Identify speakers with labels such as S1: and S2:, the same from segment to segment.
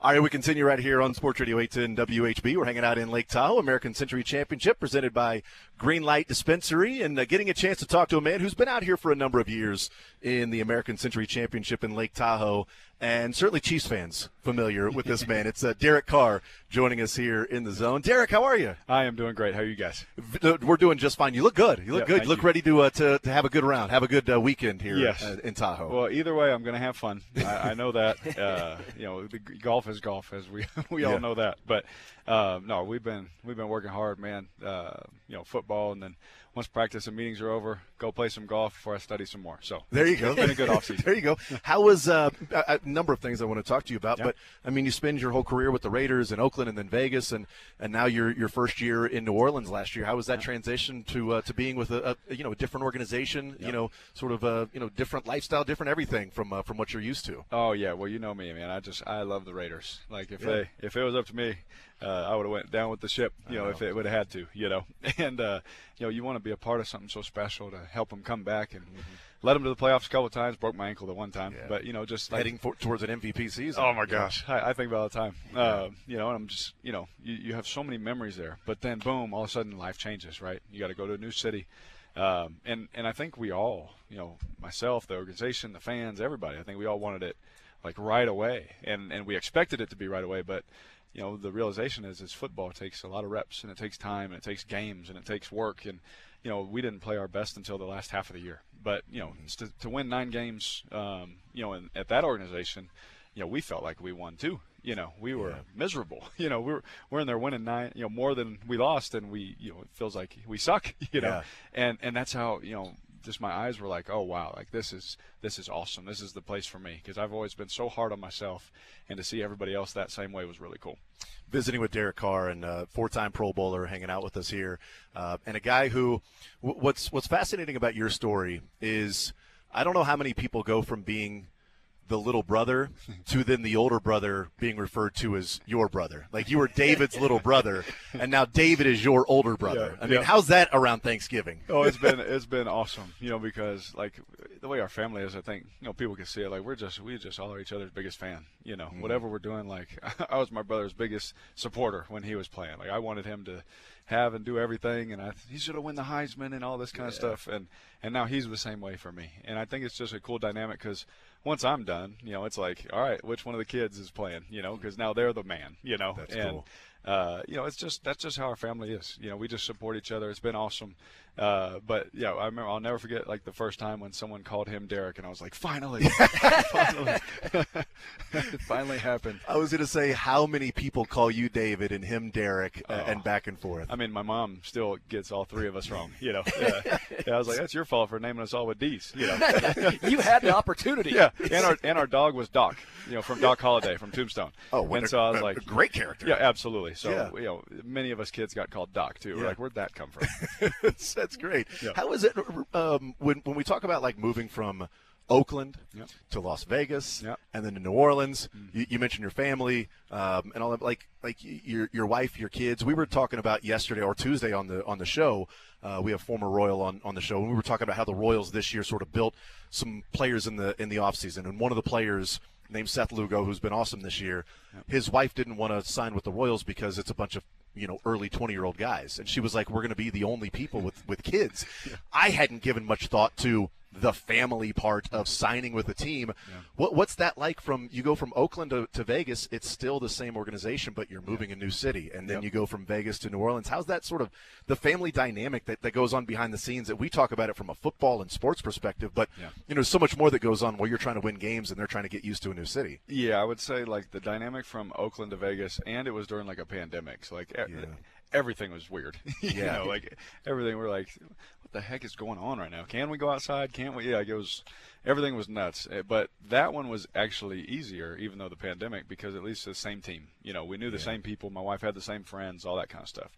S1: All right, we continue right here on Sports Radio 810 WHB. We're hanging out in Lake Tahoe, American Century Championship, presented by Green Light Dispensary, and getting a chance to talk to a man who's been out here for a number of years in the American Century Championship in Lake Tahoe, and certainly Chiefs fans familiar with this man. It's Derek Carr joining us here in the zone. Derek, how are you?
S2: I am doing great. How are you guys?
S1: We're doing just fine. You look good. You look good. You look ready to have a good round, have a good weekend here in Tahoe.
S2: Well, either way, I'm going to have fun. I know that. The golf is golf, as we all know that. But no, we've been working hard, man. Football, and then once practice and meetings are over, go play some golf before I study some more. So
S1: there you go.
S2: It's been a good offseason.
S1: There you go. How was a number of things I want to talk to you about, but I mean, you spend your whole career with the Raiders in Oakland and then Vegas, and now your first year in New Orleans last year. How was that transition to being with a different organization, different lifestyle, different everything from what you're used to?
S2: Oh yeah, well, you know me, man. I love the Raiders. Like if it was up to me, I would have went down with the ship, if it would have had to, and you want to be a part of something so special to help them come back and led them to the playoffs a couple of times. Broke my ankle the one time, but just
S1: heading towards an MVP season.
S2: Oh my gosh, I think about it all the time. And I'm just you have so many memories there, but then boom, all of a sudden life changes, right? You got to go to a new city, and I think we all, myself, the organization, the fans, everybody, I think we all wanted it like right away, and we expected it to be right away, but. The realization is football takes a lot of reps, and it takes time, and it takes games, and it takes work. And, we didn't play our best until the last half of the year. But, to win 9 games, at that organization, we felt like we won too. We were miserable. We're in there winning 9, more than we lost, and we, it feels like we suck, And that's how, just my eyes were like, oh wow, like this is awesome. This is the place for me, because I've always been so hard on myself, and to see everybody else that same way was really cool.
S1: Visiting with Derek Carr, and 4-time Pro Bowler, hanging out with us here, and a guy who, what's fascinating about your story is, I don't know how many people go from being the little brother to then the older brother being referred to as your brother. Like you were David's little brother, and now David is your older brother. I mean, how's that around Thanksgiving?
S2: Oh, it's been awesome. Because like the way our family is, I think people can see it. Like we just all are each other's biggest fan. Whatever we're doing. Like I was my brother's biggest supporter when he was playing. Like I wanted him to have and do everything, and he should have won the Heisman and all this kind of stuff. And now he's the same way for me. And I think it's just a cool dynamic, because once I'm done, it's like, all right, which one of the kids is playing, because now they're the man,
S1: That's cool.
S2: That's just how our family is. We just support each other. It's been awesome. But I remember, I'll never forget like the first time when someone called him Derek, and I was like, finally, finally, it finally happened.
S1: I was going to say, how many people call you David and him Derek, and back and forth?
S2: I mean, my mom still gets all 3 of us wrong. I was like, that's your fault for naming us all with D's.
S3: You had the opportunity.
S2: Yeah, and our dog was Doc, from Doc Holliday from Tombstone.
S1: Oh,
S2: and so I was like,
S1: a great character.
S2: Yeah, absolutely. So many of us kids got called Doc too. We're like, where'd that come from?
S1: That's great. Yeah. How is it when we talk about like moving from Oakland to Las Vegas and then to New Orleans? You mentioned your family and all that, like your wife, your kids. We were talking about yesterday or Tuesday on the show. We have former Royal on the show, and we were talking about how the Royals this year sort of built some players in the offseason, and one of the players named Seth Lugo, who's been awesome this year. His wife didn't want to sign with the Royals because it's a bunch of early 20-year-old guys, and she was like, we're going to be the only people with kids. I hadn't given much thought to the family part of signing with a team. What's that like? You go from Oakland to Vegas, it's still the same organization, but you're moving a new city, and then you go from Vegas to New Orleans. How's that sort of the family dynamic that goes on behind the scenes? That we talk about it from a football and sports perspective, but so much more that goes on while you're trying to win games and they're trying to get used to a new city.
S2: I would say like the dynamic from Oakland to Vegas, and it was during like a pandemic, so like everything was weird. Like everything, we're like, what the heck is going on right now? Can we go outside? Can't we? Everything was nuts. But that one was actually easier, even though the pandemic, because at least the same team. We knew the same people. My wife had the same friends, all that kind of stuff.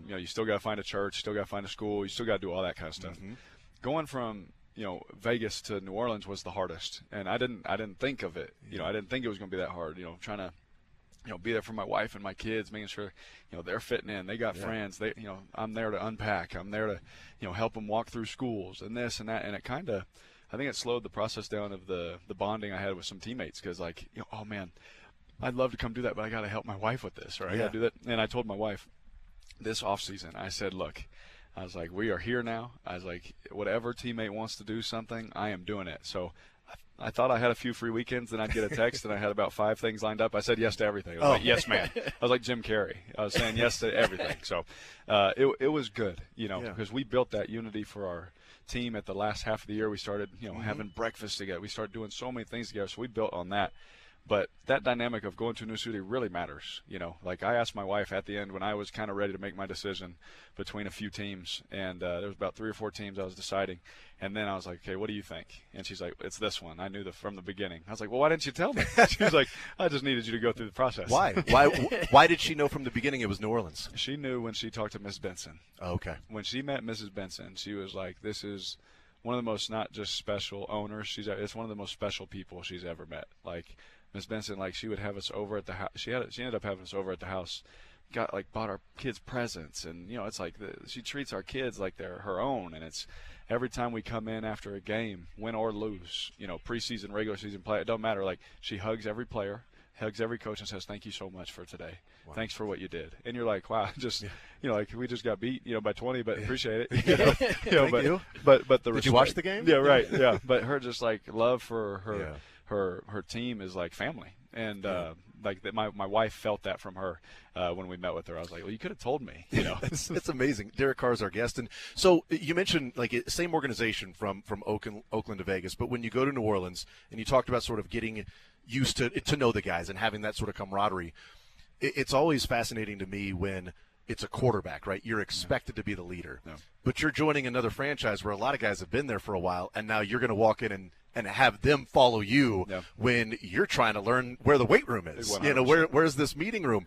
S2: You still got to find a church, still got to find a school, you still got to do all that kind of stuff. Going from Vegas to New Orleans was the hardest, and I didn't think of it. I didn't think it was going to be that hard. Trying to be there for my wife and my kids, making sure, they're fitting in. They got friends. They, I'm there to unpack. I'm there to, help them walk through schools and this and that. And it kind of, I think it slowed the process down of the bonding I had with some teammates, because like, oh man, I'd love to come do that, but I got to help my wife with this, or I got to do that. And I told my wife this off season, I said, look, I was like, we are here now. I was like, whatever teammate wants to do something, I am doing it. So I thought I had a few free weekends, then I'd get a text, and I had about 5 things lined up. I said yes to everything. I was like, yes, man. I was like Jim Carrey. I was saying yes to everything. So it was good, because we built that unity for our team at the last half of the year. We started, having breakfast together. We started doing so many things together, so we built on that. But that dynamic of going to a new city really matters. Like I asked my wife at the end when I was kind of ready to make my decision between a few teams, and there was about 3 or 4 teams I was deciding. And then I was like, okay, what do you think? And she's like, it's this one. I knew from the beginning. I was like, well, why didn't you tell me? She was like, I just needed you to go through the process.
S1: Why? Why did she know from the beginning it was New Orleans?
S2: She knew when she talked to Miss Benson.
S1: Oh, okay.
S2: When she met Mrs. Benson, she was like, this is one of the most not just special owners. It's one of the most special people she's ever met. Like, Miss Benson, like, she would have us over at the house. She ended up having us over at the house, bought our kids presents, and it's like she treats our kids like they're her own. And it's every time we come in after a game, win or lose, preseason, regular season play, it don't matter. Like, she hugs every player, hugs every coach, and says, "Thank you so much for today. Wow. Thanks for what you did." And you're like, wow, just like we just got beat, by 20, but appreciate it.
S1: Thank you.
S2: But the
S1: did
S2: respect,
S1: you watch the game?
S2: Yeah, right. Yeah, but her just like love for her. Yeah. Her team is like family, and like that. My wife felt that from her when we met with her. I was like, well, you could have told me.
S1: It's amazing. Derek Carr is our guest, and so you mentioned like same organization from Oakland to Vegas, but when you go to New Orleans and you talked about sort of getting used to know the guys and having that sort of camaraderie, it's always fascinating to me when it's a quarterback, right? You're expected to be the leader, but you're joining another franchise where a lot of guys have been there for a while, and now you're going to walk in and have them follow you when you're trying to learn where the weight room is.
S2: 100%.
S1: Where's this meeting room?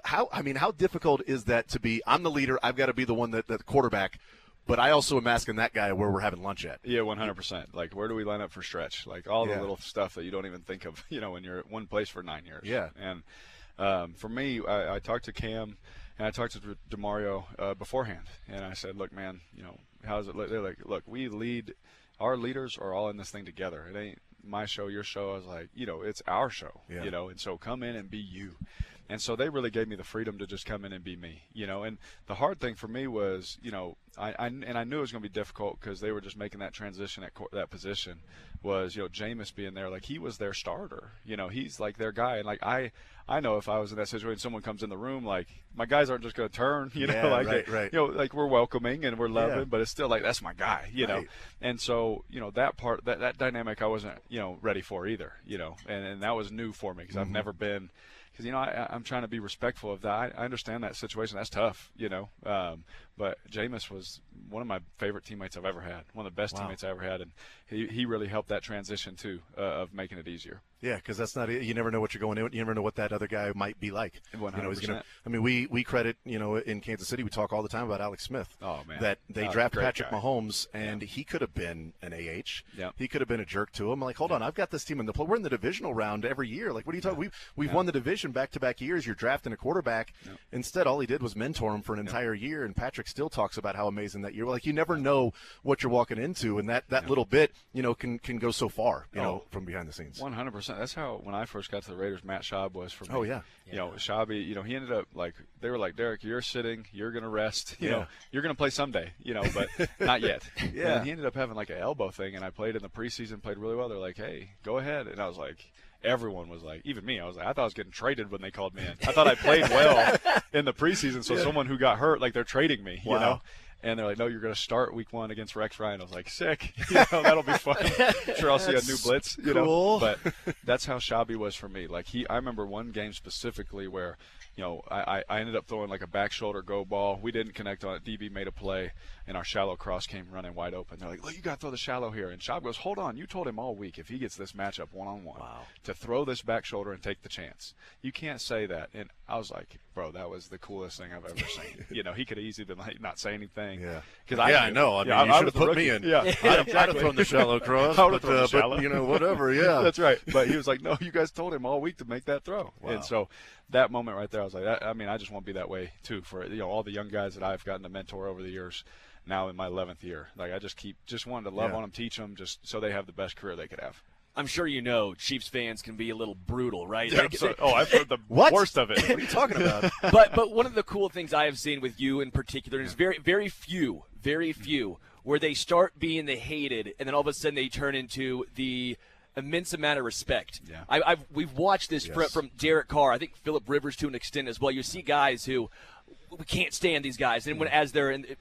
S1: How difficult is that to be? I'm the leader. I've got to be the one that the quarterback, but I also am asking that guy where we're having lunch at.
S2: Yeah, 100%. Like, where do we line up for stretch? Like all the little stuff that you don't even think of, when you're at one place for 9 years.
S1: Yeah.
S2: And for me, I talked to Cam and I talked to DeMario beforehand, and I said, look, man, how's it? They're like, look, we lead. Our leaders are all in this thing together. It ain't my show, your show. I was like, it's our show, and so come in and be you. And so they really gave me the freedom to just come in and be me, and the hard thing for me was, I knew it was going to be difficult because they were just making that transition at that position was, Jameis being there, like he was their starter, he's like their guy. And like, I know if I was in that situation, someone comes in the room, like my guys aren't just going to turn,
S1: right.
S2: Like we're welcoming and we're loving, but it's still like, that's my guy,
S1: Right.
S2: And so, that part, that dynamic I wasn't, ready for either, and that was new for me because I've never been, because, I'm trying to be respectful of that. I understand that situation. That's tough, but Jameis was one of my favorite teammates I've ever had, one of the best teammates I ever had, and he really helped that transition, too, of making it easier.
S1: Yeah, because that's not – you never know what you're going in. You never know what that other guy might be like.
S2: 100%.
S1: We credit, in Kansas City, we talk all the time about Alex Smith.
S2: Oh, man.
S1: That they drafted Patrick
S2: guy.
S1: Mahomes, and he could have been an AH.
S2: Yeah.
S1: He could have been a jerk to him. Like, hold on, I've got this team in the play. We're in the divisional round every year. Like, what are you talking? We've won the division back-to-back years. You're drafting a quarterback. Yep. Instead, all he did was mentor him for an entire year, and Patrick still talks about how amazing that year. Like, you never know what you're walking into, and that little bit, can go so far, from behind the scenes.
S2: 100%. That's how, when I first got to the Raiders, Matt Schaub was for me.
S1: Oh, yeah.
S2: Schaub, he ended up, like, they were like, Derek, you're sitting, you're going to rest, you know, you're going to play someday, but not yet.
S1: Yeah.
S2: And he ended up having, like, an elbow thing, and I played in the preseason, played really well. They're like, hey, go ahead. And I was like, everyone was like, even me, I was like, I thought I was getting traded when they called me in. I thought I played well in the preseason, so someone who got hurt, like, they're trading me, you know? And they're like, no, you're going to start week 1 against Rex Ryan. I was like, sick. That'll be fun. I'm sure I'll see a new blitz.
S1: Cool.
S2: But that's how Shabby was for me. Like, I remember one game specifically where, I ended up throwing like a back shoulder go ball. We didn't connect on it. DB made a play, and our shallow cross came running wide open. They're like, look, you got to throw the shallow here. And Schaub goes, hold on. You told him all week if he gets this matchup one-on-one to throw this back shoulder and take the chance. You can't say that. And I was like, bro, that was the coolest thing I've ever seen. He could have easily been like, not say anything.
S1: Yeah.
S2: I
S1: know. I mean, you should have put me in.
S2: Yeah.
S1: I'd have thrown the shallow cross, but whatever, yeah.
S2: That's right. But he was like, no, you guys told him all week to make that throw.
S1: Wow.
S2: And so that moment right there, I was like, I just want to be that way too for all the young guys that I've gotten to mentor over the years. Now in my 11th year, like I just wanted to love on them, teach them, just so they have the best career they could have.
S3: I'm sure you know Chiefs fans can be a little brutal, right?
S2: Yeah, I've heard the worst of it.
S1: What are you talking about?
S3: But one of the cool things I have seen with you in particular is very few where they start being the hated, and then all of a sudden they turn into the immense amount of respect.
S2: Yeah.
S3: We've watched this from Derek Carr. I think Phillip Rivers to an extent as well. You see guys who we can't stand these guys, and as they're in the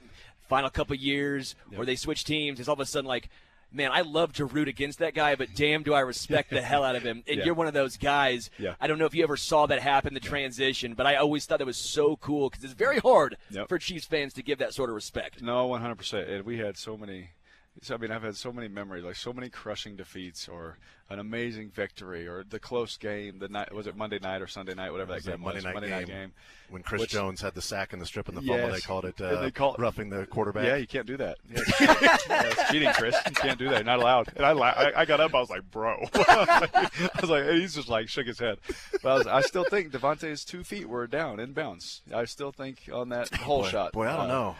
S3: final couple of years or they switch teams, it's all of a sudden like, man, I love to root against that guy, but damn, do I respect the hell out of him. And you're one of those guys.
S2: Yeah.
S3: I don't know if you ever saw that happen, the transition, but I always thought that was so cool because it's very hard for Chiefs fans to give that sort of respect.
S2: No, 100%. And we had so many – I've had so many memories, like so many crushing defeats or an amazing victory or the close game. The night, was it Monday night or Sunday night, whatever that game was?
S1: Monday night game. When Chris Jones had the sack and the strip and the fumble, they called it roughing the quarterback.
S2: Yeah, you can't do that. Yeah, it's cheating, Chris. You can't do that. You're not allowed. And I got up. I was like, bro. I was like, he's just like shook his head. But I still think Devontae's 2 feet were down in bounds. I still think on that hole shot.
S1: Boy, I don't know.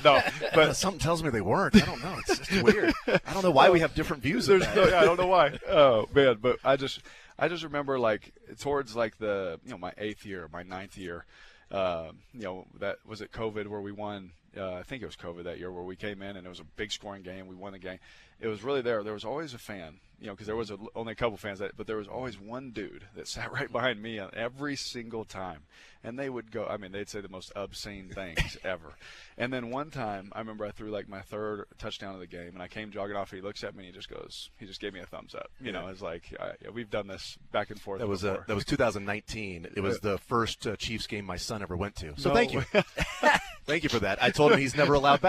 S2: No, but
S1: something tells me they weren't. I don't know. It's just weird. I don't know why we have different views of that.
S2: I don't know why. Oh man, but I just remember like towards like the my 8th year, my 9th year, that was it COVID where we won. I think it was COVID that year where we came in and it was a big scoring game. We won the game. It was really there. There was always a fan, because there was only a couple fans but there was always one dude that sat right behind me every single time, and they would go. I mean, they'd say the most obscene things ever. And then one time, I remember I threw like my 3rd touchdown of the game, and I came jogging off. And he looks at me and he just gave me a thumbs up. It's like we've done this back and forth.
S1: That was 2019. It was the first Chiefs game my son ever went to. So
S2: no.
S1: Thank you. Thank you for that. I told him he's never allowed back.